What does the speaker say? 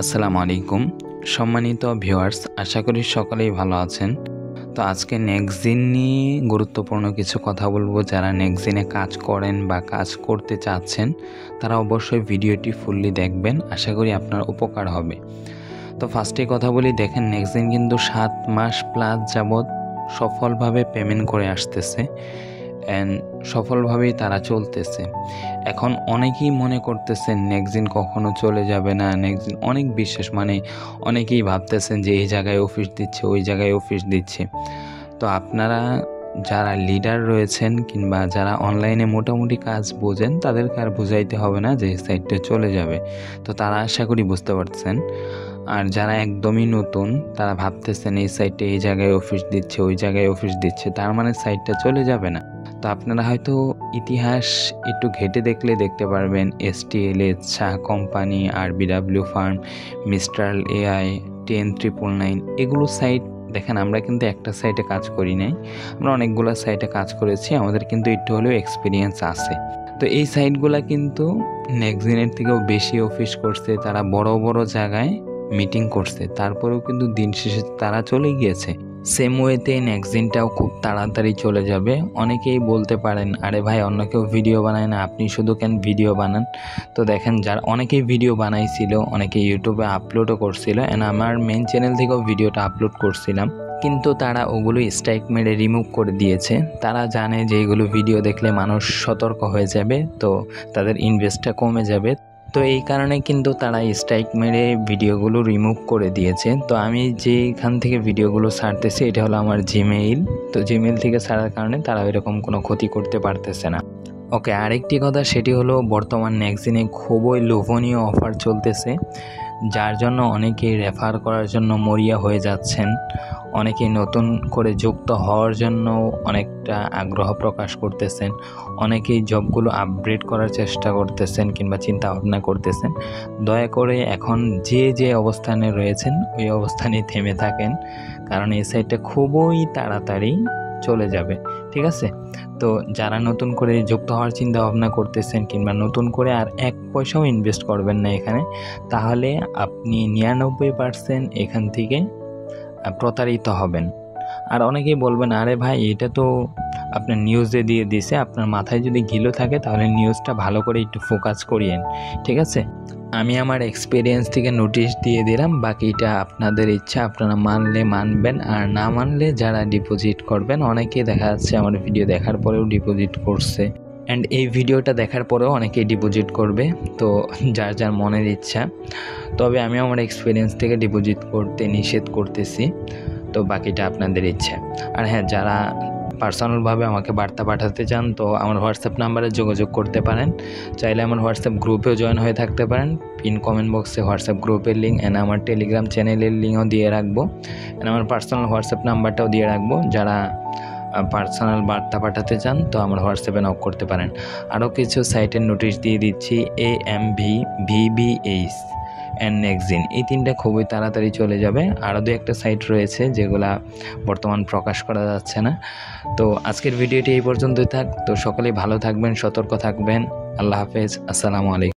আসসালামু আলাইকুম সম্মানিত ভিউয়ার্স, আশা করি সকলেই ভালো আছেন। তো আজকে নেক্সজিন নিয়ে গুরুত্বপূর্ণ কিছু কথা বলবো। যারা নেক্সজিনে কাজ করেন বা কাজ করতে চাচ্ছেন তারা অবশ্যই ভিডিওটি ফুললি দেখবেন, আশা করি আপনার উপকার হবে। তো ফার্স্টে কথা বলি, দেখেন নেক্সজিন কিন্তু 7 মাস প্লাস যাবৎ সফলভাবে পেমেন্ট করে আসতেছে অ্যান্ড সফলভাবেই তারা চলতেছে। এখন অনেকেই মনে করতেছেন নেক্সজিন কখনো চলে যাবে না, নেক্সজিন অনেক বিশ্বাস, অনেকেই ভাবতেছেন যে এই জায়গায় অফিস দিচ্ছে, ওই জায়গায় অফিস দিচ্ছে। তো আপনারা যারা লিডার রয়েছেন কিংবা যারা অনলাইনে মোটামুটি কাজ বোঝেন তাদেরকে আর বুঝাইতে হবে না যে এই সাইটটা চলে যাবে। তো তারা আশা করি বুঝতে পারছেন। আর যারা একদমই নতুন তারা ভাবতেছেন এই সাইটে এই জায়গায় অফিস দিচ্ছে, ওই জায়গায় অফিস দিচ্ছে, তার মানে সাইটটা চলে যাবে না। তো আপনারা হয়তো ইতিহাস একটু ঘেটে দেখলে দেখতে পারবেন STLS, Shah company, RBW farm, Mistral AI, 10999 এগুলো সাইট দেখেন। আমরা কিন্তু একটা সাইটে কাজ করি নাই, আমরা অনেকগুলো সাইটে কাজ করেছি, আমাদের কিন্তু একটু হলেও এক্সপিরিয়েন্স আছে। তো এই সাইটগুলো কিন্তু নেক্সজিনের থেকেও বেশি অফিস করছে, তারা বড় বড় জায়গায় মিটিং করছে, তারপরেও কিন্তু দিন শেষে তারা চলে গিয়েছে। সেম ওয়েতে নেক্সজিনটাও খুব তাড়াতাড়ি চলে যাবে। অনেকেই বলতে পারেন, আরে ভাই অন্য কেউ ভিডিও বানায় না, আপনি শুধু কেন ভিডিও বানান? তো দেখেন, যারা অনেকেই ভিডিও বানাইছিল, অনেকে ইউটিউবে আপলোডও করছিল, আমার মেন চ্যানেল থেকেও ভিডিওটা আপলোড করছিলাম, কিন্তু তারা ওগুলো স্ট্রাইক মেরে রিমুভ করে দিয়েছে। তারা জানে যে এগুলো ভিডিও দেখলে মানুষ সতর্ক হয়ে যাবে, তো তাদের ইনভেস্টটা কমে যাবে। তো এই কারণে কিন্তু তারা স্ট্রাইক মেরে ভিডিওগুলো রিমুভ করে দিয়েছে। তো আমি যেখান থেকে ভিডিওগুলো ছাড়তেছি এটা হলো আমার জিমেইল। তো জিমেইল থেকে ছাড়ার কারণে তারা এরকম কোনো ক্ষতি করতে পারতেছে না। ওকে, আরেকটি কথা, সেটি হলো বর্তমান নেক্সজিনে খুবই লোভনীয় অফার চলতেছে, যার জন্য অনেকেই রেফার করার জন্য মরিয়া হয়ে যাচ্ছেন। অনেকেই নতুন করে যুক্ত হওয়ার জন্য অনেকটা আগ্রহ প্রকাশ করতেছেন, অনেকেই জবগুলো আপগ্রেড করার চেষ্টা করতেছেন কিংবা চিন্তা ভাবনা করতেছেন। দয়া করে এখন যে অবস্থানে রয়েছেন ওই অবস্থানেই থেমে থাকেন, কারণ এই সাইটটা খুবই তাড়াতাড়ি চলে যাবে, ঠিক আছে? তো যারা নতুন করে যুক্ত হওয়ার চিন্তা ভাবনা করতেছেন কিংবা নতুন করে আর 1 পয়সাও ইনভেস্ট করবেন না এখানে, তাহলে আপনি 99% এখান থেকে প্রতারিত হবেন। আর অনেকেই বলবেন, আরে ভাই এটা তো আপনার নিউজে দিয়ে দিছে, আপনার মাথায় যদি ঘিলো থাকে তাহলে নিউজটা ভালো করে একটু ফোকাস করিয়েন, ঠিক আছে? আমি আমার এক্সপিরিয়েন্স থেকে নোটিশ দিয়ে দিলাম, বাকিটা আপনাদের ইচ্ছা, আপনারা মানলে মানবেন আর না মানলে যারা ডিপোজিট করবেন, অনেকেই দেখা যাচ্ছে আমার ভিডিও দেখার পরেও ডিপোজিট করছে, অ্যান্ড এই ভিডিওটা দেখার পরেও অনেকেই ডিপোজিট করবে। তো যার যার মনের ইচ্ছা, তবে আমি আমার এক্সপিরিয়েন্স থেকে ডিপোজিট করতে নিষেধ করতেছি, তো বাকিটা আপনাদের ইচ্ছা। আর হ্যাঁ, যারা পার্সোনালভাবে আমাকে বার্তা পাঠাতে চান তো আমার হোয়াটসঅ্যাপ নাম্বারে যোগাযোগ করতে পারেন, চাইলে আমার হোয়াটসঅ্যাপ গ্রুপেও জয়েন হয়ে থাকতে পারেন। পিন কমেন্ট বক্সে হোয়াটসঅ্যাপ গ্রুপের লিঙ্ক অ্যান্ড আমার টেলিগ্রাম চ্যানেলের লিঙ্কও দিয়ে রাখবো, অ্যান্ড আমার পার্সোনাল হোয়াটসঅ্যাপ নাম্বারটাও দিয়ে রাখবো। যারা পার্সোনাল বার্তা পাঠাতে চান তো আমার হোয়াটসঅ্যাপে নক করতে পারেন। আরও কিছু সাইটের নোটিশ দিয়ে দিচ্ছি, AMV, VBH অ্যান্ড নেক্সজিন, এই 3টা খুবই তাড়াতাড়ি চলে যাবে। আরও 2-1টা সাইট রয়েছে যেগুলা বর্তমান প্রকাশ করা যাচ্ছে না। তো আজকের ভিডিওটি এই পর্যন্তই থাক। তো সকলেই ভালো থাকবেন, সতর্ক থাকবেন। আল্লাহ হাফেজ, আসসালামু আলাইকুম।